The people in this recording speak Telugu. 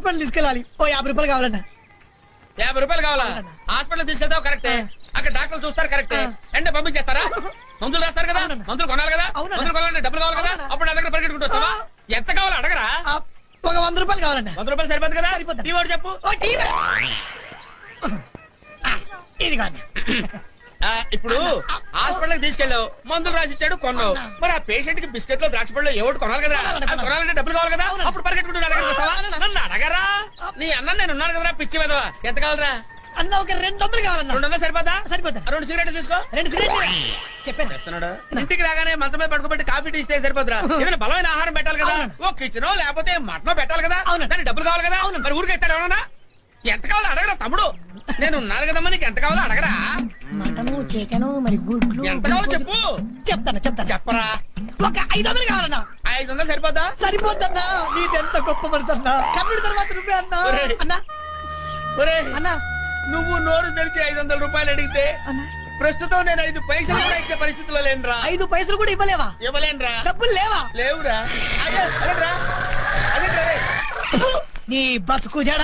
హాస్పిటల్ తీసుకెళ్ళాలి. ఓ 50 రూపాయలు కావాలన్నా. 50 రూపాయలు కావాలా? హాస్పిటల్ తీసుకెళ్తావు కరెక్టే, అక్కడ డాక్టర్లు చూస్తారు కరెక్టే, అంటే పంపించేస్తారా? మందులు రాస్తారు కదా, మందులు కొనాలి కదా, మందులు కొనాలంటే డబ్బులు కావాలి కదా, అప్పుడు నా దగ్గర పరిగెట్టుకుంటూ వస్తావా? ఎంత కావాలో అడగరా? ఒక 100 రూపాయలు కావాలన్నా. 100 రూపాయలు సరిపోదు కదా? టీ వాడు చెప్పు. ఇది కాదు. ఇప్పుడు హాస్పిటల్ తీసుకెళ్ళావు, మందులు రాసి ఇచ్చాడు, కొన్నావు. మరి ఆ పేషెంట్ కి బిస్కెట్ లో ద్రాక్ష పళ్ళు ఏవోటి కొనాలి కదా, కొనాలంటే డబ్బులు కావాలి కదా, అప్పుడు పరిగెట్టుకుంటూ నా దగ్గరికి వస్తావా? నన్ను అడగరా? నీ అన్న నేను ఉన్నాను కదరా పిచ్చి వెదవా. ఎంత కావాలరా? అన్న ఒక 200 కావాలన్నా. 200 సరిపోతా? సరిపోతా. 2 సిగరెట్లు తీసుకో. 2 సిగరెట్లు చెప్పాను. ఇంటికి రాగానే మంచం మీద పడుకోబెట్టి కాఫీ టీ ఇస్తే సరిపోతురా? ఏదైనా బలమైన ఆహారం పెట్టాలి కదా, ఓ కిచెన్ లేకపోతే మటన్ పెట్టాలి కదా, దానికి డబ్బులు కావాలి కదా. మరి ఊరికి ఇస్తాడు ఎవరన్నా? ఎంత కావాలో అడగరా తమ్ముడు, నేను ఉన్నాను కదమ్మా, నీకు ఎంత కావాలో అడగరా? మటను చికెను మరి గుడ్లు ఎంత కావాలో చెప్పు. చెప్తాను చెప్పరా? ఒక 500 కావాలన్నా. 500 సరిపోతా? సరిపోద్దన్నా. నీదెంత గొప్ప మనసు అన్నా. కన్నుడి తర్వాత నువ్వే అన్నా. అన్నా అన్నా నువ్వు నోరు తెరిచి 500 రూపాయలు అడిగితే ప్రస్తుతం నేను 5 పైసలు కూడా ఇచ్చే పరిస్థితిలో లేనురా. 5 పైసలు కూడా ఇవ్వలేవా? ఇవ్వలేనురా. డబ్బులు లేవా? లేవురా. అదేట్రా? నీ బతుకు జడ.